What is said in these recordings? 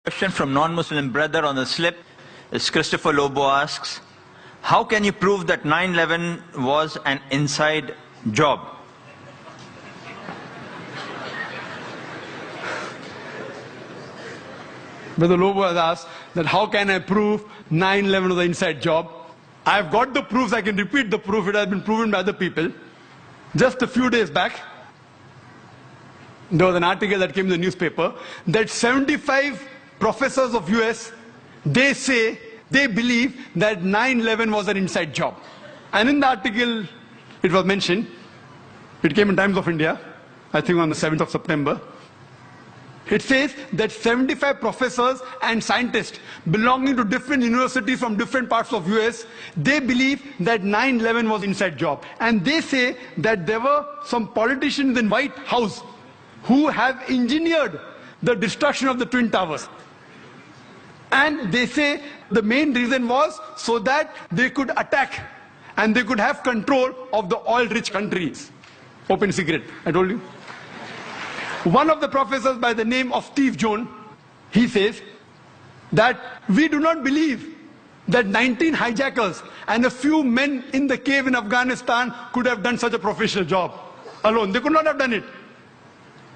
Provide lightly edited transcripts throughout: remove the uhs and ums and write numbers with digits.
Question from non-Muslim brother on the slip is Christopher Lobo asks, how can you prove that 9/11 was an inside job? Brother Lobo has asked that how can I prove 9/11 was an inside job? I've got the proofs, I can repeat the proof, it has been proven by other people. Just a few days back, there was an article that came in the newspaper that 75 professors of US, they say, they believe that 9/11 was an inside job. And in the article, it was mentioned, it came in Times of India, I think on the 7th of September. It says that 75 professors and scientists belonging to different universities from different parts of US, they believe that 9/11 was inside job. And they say that there were some politicians in White House who have engineered the destruction of the Twin Towers. And they say the main reason was so that they could attack and they could have control of the oil-rich countries. Open secret, I told you. One of the professors by the name of Steve Jones, he says that we do not believe that 19 hijackers and a few men in the cave in Afghanistan could have done such a professional job alone. They could not have done it.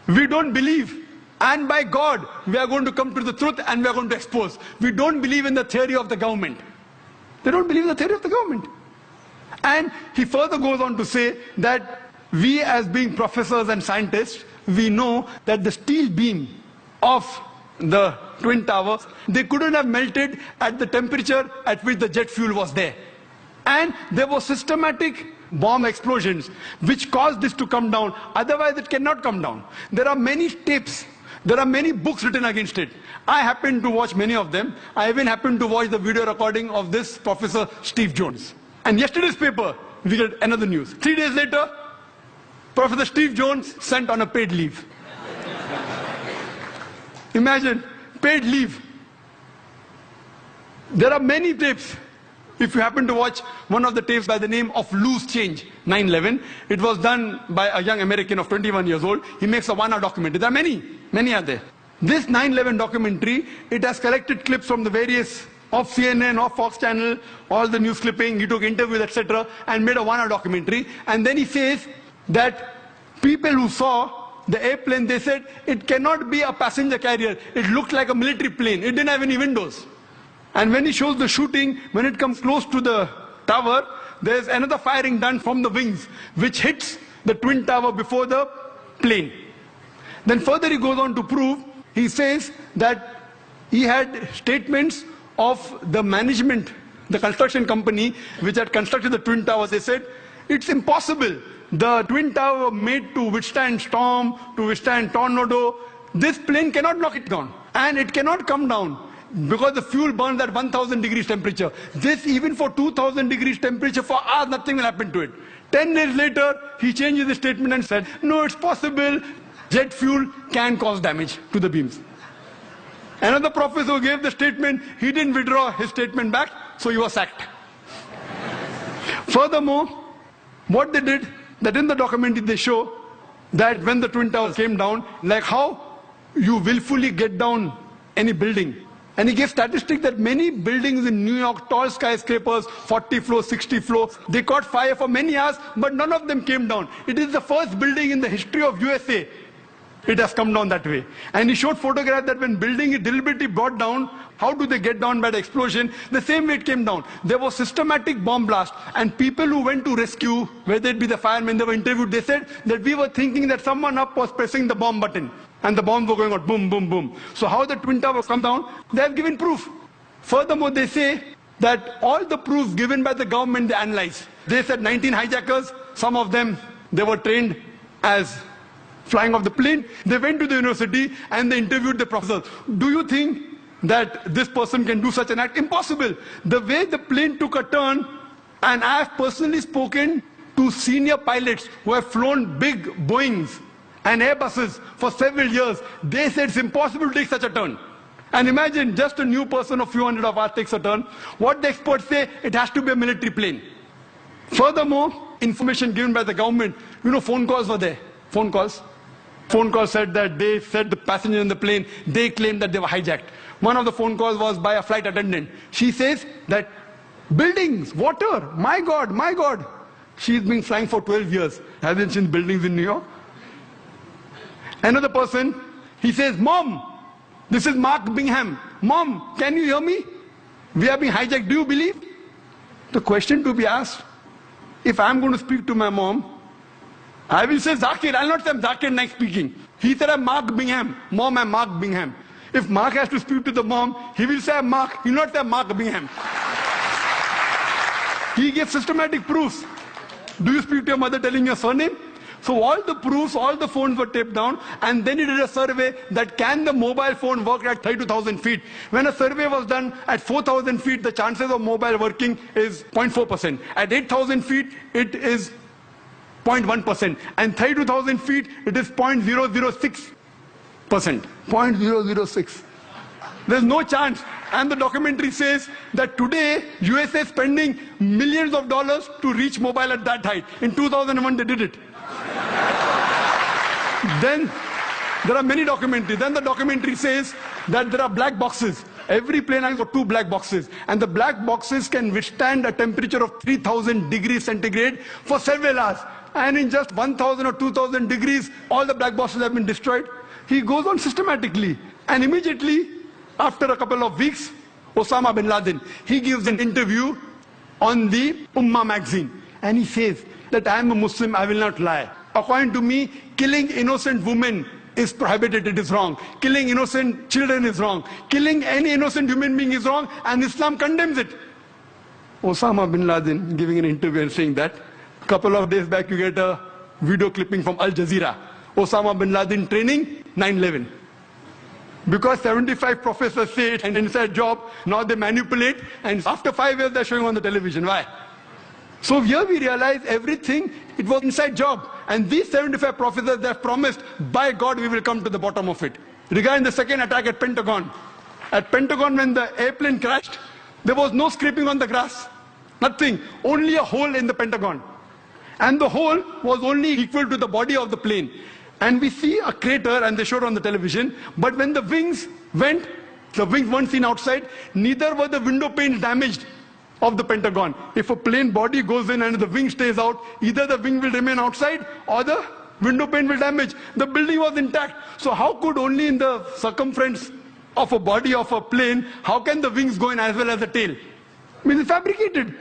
We don't believe. And by God, we are going to come to the truth and we are going to expose. We don't believe in the theory of the government. They don't believe in the theory of the government. And he further goes on to say that we as being professors and scientists, we know that the steel beam of the Twin Towers, they couldn't have melted at the temperature at which the jet fuel was there. And there were systematic bomb explosions which caused this to come down. Otherwise it cannot come down. There are many tapes. There are many books written against it. I happened to watch many of them. I even happened to watch the video recording of this Professor Steve Jones. And yesterday's paper, we get another news. 3 days later, Professor Steve Jones sent on a paid leave. Imagine, paid leave. There are many tapes. If you happen to watch one of the tapes by the name of Loose Change, 9/11, it was done by a young American of 21 years old. He makes a 1-hour documentary. There are many are there. This 9/11 documentary, it has collected clips from the various of CNN, of Fox Channel, all the news clipping, he took interviews, etc., and made a 1-hour documentary. And then he says that people who saw the airplane, they said it cannot be a passenger carrier. It looked like a military plane. It didn't have any windows. And when he shows the shooting, when it comes close to the tower, there's another firing done from the wings, which hits the Twin Tower before the plane. Then further he goes on to prove, he says that he had statements of the management, the construction company, which had constructed the Twin Towers. They said, it's impossible. The Twin Tower were made to withstand storm, to withstand tornado. This plane cannot knock it down. And it cannot come down because the fuel burns at 1000 degrees temperature. This, even for 2000 degrees temperature, for hours, nothing will happen to it. 10 days later, he changes the statement and said, no, it's possible. Jet fuel can cause damage to the beams. Another professor who gave the statement, he didn't withdraw his statement back, so he was sacked. Furthermore, what they did, that in the documentary they show that when the Twin Towers came down, like how you willfully get down any building. And he gave statistics that many buildings in New York, tall skyscrapers, 40 floors, 60 floors, they caught fire for many hours, but none of them came down. It is the first building in the history of USA. It has come down that way. And he showed photographs that when building is deliberately brought down, how do they get down by the explosion? The same way it came down. There was systematic bomb blast. And people who went to rescue, whether it be the firemen, they were interviewed, they said that we were thinking that someone up was pressing the bomb button. And the bombs were going out, boom, boom, boom. So how the Twin Towers come down? They have given proof. Furthermore, they say that all the proofs given by the government, they analyze. They said 19 hijackers, some of them, they were trained as flying off the plane. They went to the university and they interviewed the professors. Do you think that this person can do such an act? Impossible. The way the plane took a turn, and I have personally spoken to senior pilots who have flown big Boeings and Airbuses for several years. They said it's impossible to take such a turn. And imagine just a new person of few hundred of us takes a turn. What the experts say, it has to be a military plane. Furthermore, information given by the government, phone calls were there. Phone calls said that they said the passengers in the plane, they claimed that they were hijacked. One of the phone calls was by a flight attendant. She says that buildings, water, my God, my God. She's been flying for 12 years. Hasn't seen buildings in New York. Another person, he says, Mom, this is Mark Bingham. Mom, can you hear me? We are being hijacked. Do you believe? The question to be asked, if I'm going to speak to my mom, I will say ذاكر. I'll not say I'm ذاكر Naik speaking. He said I'm Mark Bingham. Mom, I'm Mark Bingham. If Mark has to speak to the mom, he will say I'm Mark. He will not say Mark Bingham. He gives systematic proofs. Do you speak to your mother telling your surname? So all the proofs, all the phones were taped down, and then he did a survey that can the mobile phone work at 32,000 feet. When a survey was done at 4,000 feet, the chances of mobile working is 0.4%. At 8,000 feet, it is 0.1%. And 32,000 feet, it is 0.006%. 0.006. There's no chance. And the documentary says that today, USA is spending millions of dollars to reach mobile at that height. In 2001, they did it. Then there are many documentaries. Then the documentary says that there are black boxes. Every plane has got 2 black boxes. And the black boxes can withstand a temperature of 3,000 degrees centigrade for several hours. And in just 1,000 or 2,000 degrees, all the black boxes have been destroyed. He goes on systematically. And immediately, after a couple of weeks, Osama bin Laden, he gives an interview on the Ummah magazine. And he says that I am a Muslim, I will not lie. According to me, killing innocent women is prohibited, it is wrong. Killing innocent children is wrong. Killing any innocent human being is wrong, and Islam condemns it. Osama bin Laden giving an interview and saying that. A couple of days back, you get a video clipping from Al Jazeera. Osama bin Laden training 9/11. Because 75 professors say it's an inside job, now they manipulate, and after 5 years they're showing on the television. Why? So here we realize everything, it was inside job. And these 75 professors, they have promised, by God, we will come to the bottom of it. Regarding the second attack at Pentagon. At Pentagon, when the airplane crashed, there was no scraping on the grass. Nothing. Only a hole in the Pentagon. And the hole was only equal to the body of the plane. And we see a crater, and they showed on the television. But when the wings went, the wings weren't seen outside, neither were the window panes damaged of the Pentagon. If a plane body goes in and the wing stays out, either the wing will remain outside or the window pane will damage. The building was intact. So how could only in the circumference of a body of a plane, how can the wings go in as well as the tail? I mean, it's fabricated.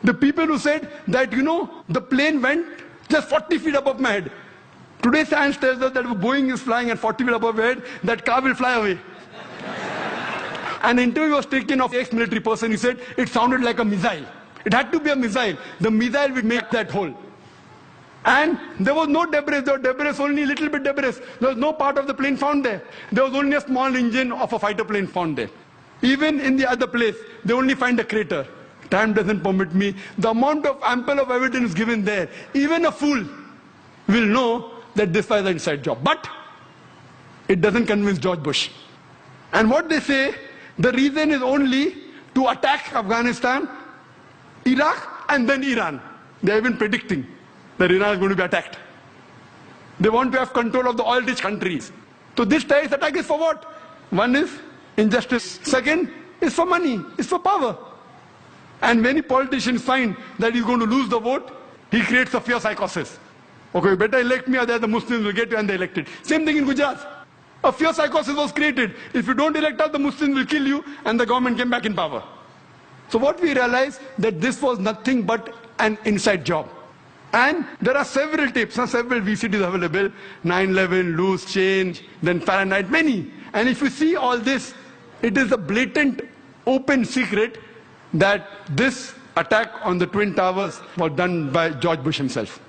The people who said that, the plane went just 40 feet above my head. Today science tells us that if Boeing is flying at 40 feet above your head, that car will fly away. An interview was taken of an ex-military person. He said it sounded like a missile. It had to be a missile. The missile would make that hole. And there was no debris. There was debris, only a little bit debris. There was no part of the plane found there. There was only a small engine of a fighter plane found there. Even in the other place, they only find a crater. Time doesn't permit me. The amount of ample of evidence given there, even a fool will know that this was an inside job. But it doesn't convince George Bush. And what they say, the reason is only to attack Afghanistan, Iraq, and then Iran. They have been predicting that Iran is going to be attacked. They want to have control of the oil-rich countries. So this terrorist attack is for what? One is injustice. Second is for money, is for power. And many politicians find that he's going to lose the vote, he creates a fear psychosis. Okay, you better elect me or the Muslims will get you and they elected. Same thing in Gujarat. A fear psychosis was created. If you don't elect us, the Muslims will kill you, and the government came back in power. So what we realized, that this was nothing but an inside job. And there are several tapes, several VCDs available, 9/11, loose change, then Fahrenheit, many. And if you see all this, it is a blatant, open secret that this attack on the Twin Towers was done by George Bush himself.